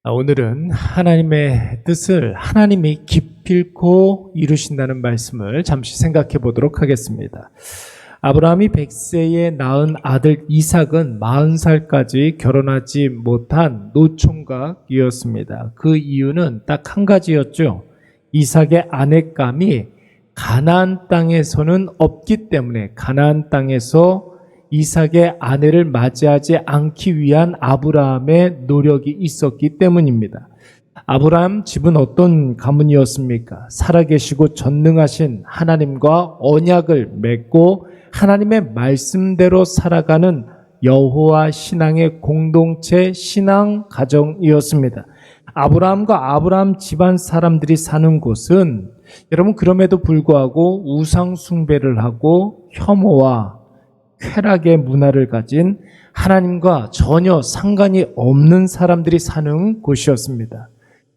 오늘은 하나님의 뜻을 하나님이 기필코 이루신다는 말씀을 잠시 생각해 보도록 하겠습니다. 아브라함이 100세에 낳은 아들 이삭은 40살까지 결혼하지 못한 노총각이었습니다. 그 이유는 딱 한 가지였죠. 이삭의 아내감이 가나안 땅에서는 없기 때문에 가나안 땅에서 이삭의 아내를 맞이하지 않기 위한 아브라함의 노력이 있었기 때문입니다. 아브라함 집은 어떤 가문이었습니까? 살아계시고 전능하신 하나님과 언약을 맺고 하나님의 말씀대로 살아가는 여호와 신앙의 공동체 신앙 가정이었습니다. 아브라함과 아브라함 집안 사람들이 사는 곳은 여러분 그럼에도 불구하고 우상 숭배를 하고 혐오와 쾌락의 문화를 가진 하나님과 전혀 상관이 없는 사람들이 사는 곳이었습니다.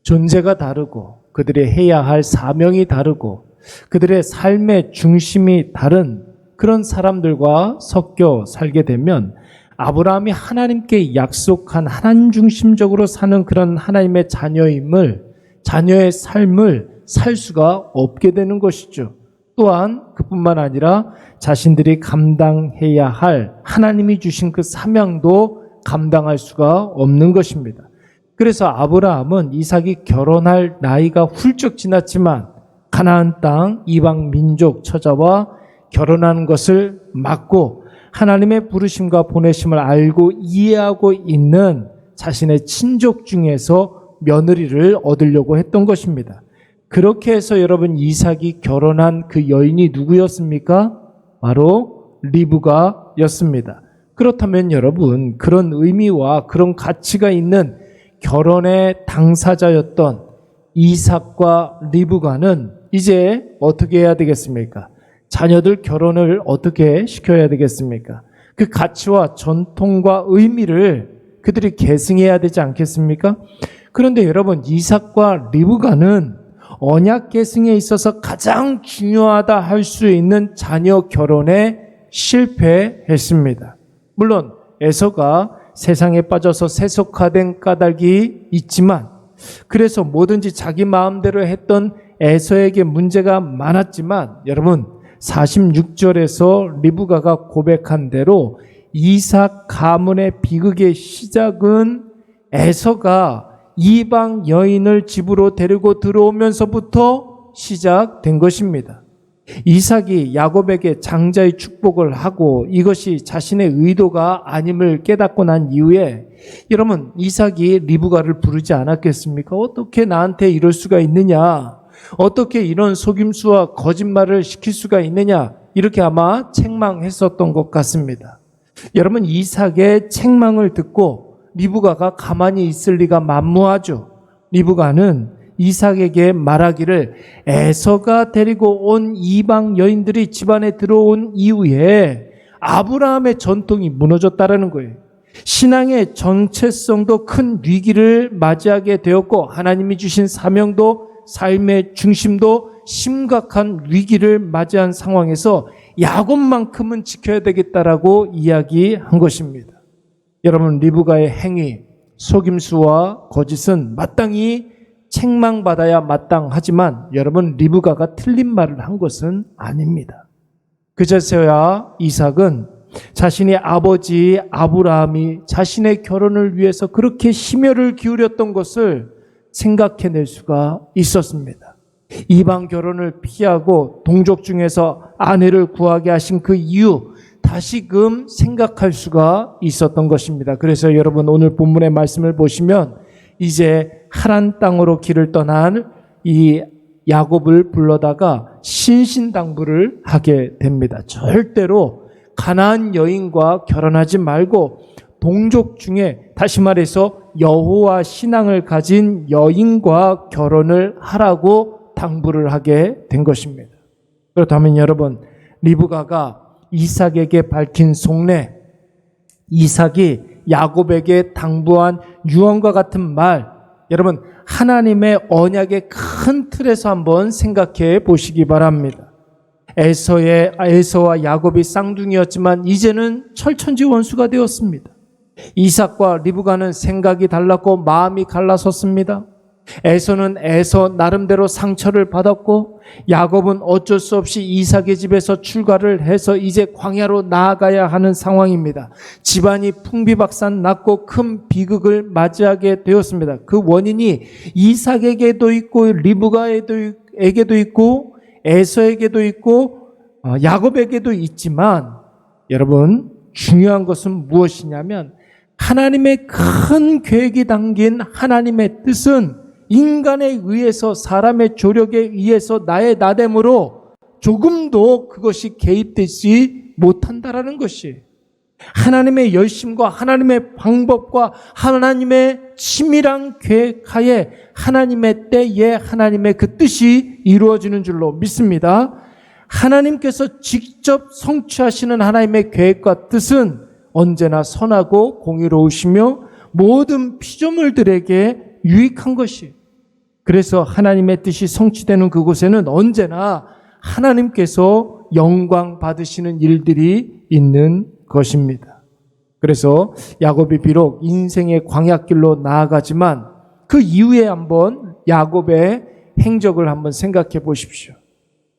존재가 다르고 그들이 해야 할 사명이 다르고 그들의 삶의 중심이 다른 그런 사람들과 섞여 살게 되면 아브라함이 하나님께 약속한 하나님 중심적으로 사는 그런 하나님의 자녀의 삶을 살 수가 없게 되는 것이죠. 또한 그뿐만 아니라 자신들이 감당해야 할 하나님이 주신 그 사명도 감당할 수가 없는 것입니다. 그래서 아브라함은 이삭이 결혼할 나이가 훌쩍 지났지만 가나안 땅 이방 민족 처자와 결혼하는 것을 막고 하나님의 부르심과 보내심을 알고 이해하고 있는 자신의 친족 중에서 며느리를 얻으려고 했던 것입니다. 그렇게 해서 여러분 이삭이 결혼한 그 여인이 누구였습니까? 바로 리브가였습니다. 그렇다면 여러분 그런 의미와 그런 가치가 있는 결혼의 당사자였던 이삭과 리브가는 이제 어떻게 해야 되겠습니까? 자녀들 결혼을 어떻게 시켜야 되겠습니까? 그 가치와 전통과 의미를 그들이 계승해야 되지 않겠습니까? 그런데 여러분 이삭과 리브가는 언약 계승에 있어서 가장 중요하다 할 수 있는 자녀 결혼에 실패했습니다. 물론 에서가 세상에 빠져서 세속화된 까닭이 있지만 그래서 뭐든지 자기 마음대로 했던 에서에게 문제가 많았지만 여러분 46절에서 리브가가 고백한 대로 이삭 가문의 비극의 시작은 에서가 이방 여인을 집으로 데리고 들어오면서부터 시작된 것입니다. 이삭이 야곱에게 장자의 축복을 하고 이것이 자신의 의도가 아님을 깨닫고 난 이후에 여러분 이삭이 리브가를 부르지 않았겠습니까? 어떻게 나한테 이럴 수가 있느냐? 어떻게 이런 속임수와 거짓말을 시킬 수가 있느냐? 이렇게 아마 책망했었던 것 같습니다. 여러분 이삭의 책망을 듣고 리브가가 가만히 있을 리가 만무하죠. 리브가는 이삭에게 말하기를 에서가 데리고 온 이방 여인들이 집안에 들어온 이후에 아브라함의 전통이 무너졌다라는 거예요. 신앙의 정체성도 큰 위기를 맞이하게 되었고 하나님이 주신 사명도 삶의 중심도 심각한 위기를 맞이한 상황에서 야곱만큼은 지켜야 되겠다라고 이야기한 것입니다. 여러분 리브가의 행위, 속임수와 거짓은 마땅히 책망받아야 마땅하지만 여러분 리브가가 틀린 말을 한 것은 아닙니다. 그제서야 이삭은 자신의 아버지 아브라함이 자신의 결혼을 위해서 그렇게 심혈을 기울였던 것을 생각해낼 수가 있었습니다. 이방 결혼을 피하고 동족 중에서 아내를 구하게 하신 그 이유 다시금 생각할 수가 있었던 것입니다. 그래서 여러분 오늘 본문의 말씀을 보시면 이제 하란 땅으로 길을 떠난 이 야곱을 불러다가 신신당부를 하게 됩니다. 절대로 가나안 여인과 결혼하지 말고 동족 중에 다시 말해서 여호와 신앙을 가진 여인과 결혼을 하라고 당부를 하게 된 것입니다. 그렇다면 여러분 리브가가 이삭에게 밝힌 속내, 이삭이 야곱에게 당부한 유언과 같은 말, 여러분 하나님의 언약의 큰 틀에서 한번 생각해 보시기 바랍니다. 에서와 야곱이 쌍둥이였지만 이제는 철천지 원수가 되었습니다. 이삭과 리브가는 생각이 달랐고 마음이 갈라섰습니다. 에서는 에서 나름대로 상처를 받았고, 야곱은 어쩔 수 없이 이삭의 집에서 출가를 해서 이제 광야로 나아가야 하는 상황입니다. 집안이 풍비박산 났고 큰 비극을 맞이하게 되었습니다. 그 원인이 이삭에게도 있고 리브가에게도 있고 에서에게도 있고 야곱에게도 있지만, 여러분, 중요한 것은 무엇이냐면 하나님의 큰 계획이 담긴 하나님의 뜻은 인간에 의해서, 사람의 조력에 의해서, 나의 나됨으로 조금도 그것이 개입되지 못한다라는 것이, 하나님의 열심과 하나님의 방법과 하나님의 치밀한 계획하에 하나님의 때에 하나님의 그 뜻이 이루어지는 줄로 믿습니다. 하나님께서 직접 성취하시는 하나님의 계획과 뜻은 언제나 선하고 공의로우시며 모든 피조물들에게 유익한 것이, 그래서 하나님의 뜻이 성취되는 그곳에는 언제나 하나님께서 영광 받으시는 일들이 있는 것입니다. 그래서 야곱이 비록 인생의 광야길로 나아가지만 그 이후에 한번 야곱의 행적을 한번 생각해 보십시오.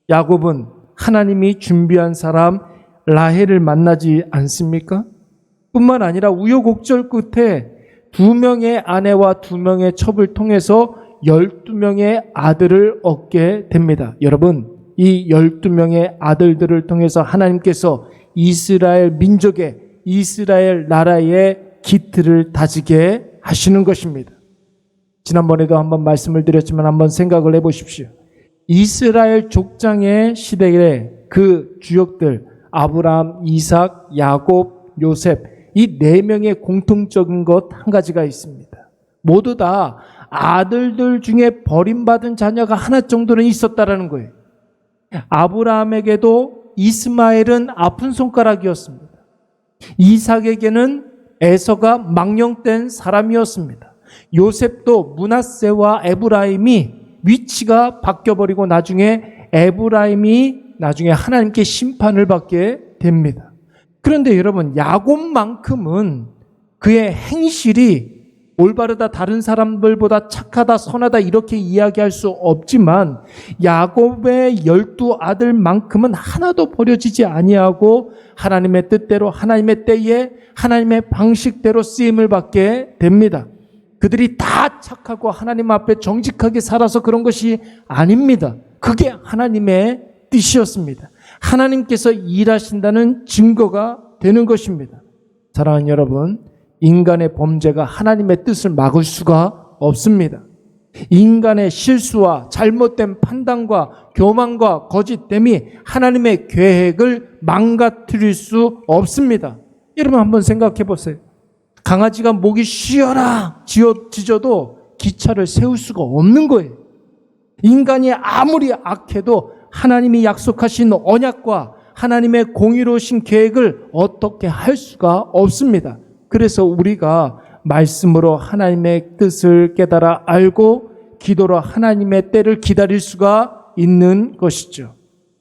야곱은 하나님이 준비한 사람 라헬을 만나지 않습니까? 뿐만 아니라 우여곡절 끝에 2명의 아내와 2명의 첩을 통해서 12명의 아들을 얻게 됩니다. 여러분, 이 12명의 아들들을 통해서 하나님께서 이스라엘 민족의, 이스라엘 나라의 기틀을 다지게 하시는 것입니다. 지난번에도 한번 말씀을 드렸지만 한번 생각을 해보십시오. 이스라엘 족장의 시대에 그 주역들, 아브라함, 이삭, 야곱, 요셉, 이 4명의 공통적인 것 한 가지가 있습니다. 모두 다 아들들 중에 버림받은 자녀가 하나 정도는 있었다라는 거예요. 아브라함에게도 이스마엘은 아픈 손가락이었습니다. 이삭에게는 에서가 망령된 사람이었습니다. 요셉도 므낫세와 에브라임이 위치가 바뀌어버리고 나중에 에브라임이 나중에 하나님께 심판을 받게 됩니다. 그런데 여러분, 야곱만큼은 그의 행실이 올바르다, 다른 사람들보다 착하다, 선하다 이렇게 이야기할 수 없지만 야곱의 12아들만큼은 하나도 버려지지 아니하고 하나님의 뜻대로, 하나님의 때에, 하나님의 방식대로 쓰임을 받게 됩니다. 그들이 다 착하고 하나님 앞에 정직하게 살아서 그런 것이 아닙니다. 그게 하나님의 뜻이었습니다. 하나님께서 일하신다는 증거가 되는 것입니다. 사랑하는 여러분, 인간의 범죄가 하나님의 뜻을 막을 수가 없습니다. 인간의 실수와 잘못된 판단과 교만과 거짓됨이 하나님의 계획을 망가뜨릴 수 없습니다. 여러분 한번 생각해 보세요. 강아지가 목이 쉬어라 짖어도 기차를 세울 수가 없는 거예요. 인간이 아무리 악해도 하나님이 약속하신 언약과 하나님의 공의로우신 계획을 어떻게 할 수가 없습니다. 그래서 우리가 말씀으로 하나님의 뜻을 깨달아 알고 기도로 하나님의 때를 기다릴 수가 있는 것이죠.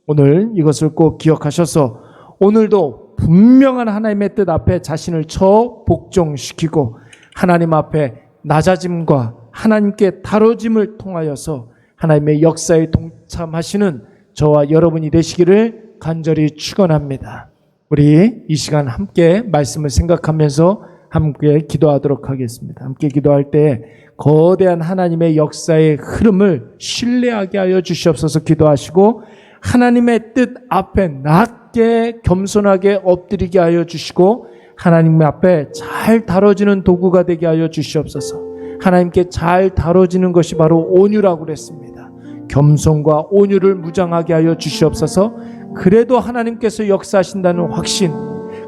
오늘 이것을 꼭 기억하셔서 오늘도 분명한 하나님의 뜻 앞에 자신을 처 복종시키고 하나님 앞에 낮아짐과 하나님께 다뤄짐을 통하여서 하나님의 역사에 동참하시는 저와 여러분이 되시기를 간절히 축원합니다. 우리 이 시간 함께 말씀을 생각하면서 함께 기도하도록 하겠습니다. 함께 기도할 때 거대한 하나님의 역사의 흐름을 신뢰하게 하여 주시옵소서. 기도하시고 하나님의 뜻 앞에 낮게 겸손하게 엎드리게 하여 주시고 하나님 앞에 잘 다뤄지는 도구가 되게 하여 주시옵소서. 하나님께 잘 다뤄지는 것이 바로 온유라고 그랬습니다. 겸손과 온유를 무장하게 하여 주시옵소서. 그래도 하나님께서 역사하신다는 확신,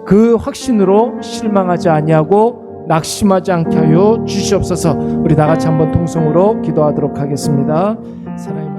그 확신으로 실망하지 아니하고 낙심하지 않게 하여 주시옵소서. 우리 다 같이 한번 통성으로 기도하도록 하겠습니다. 사랑의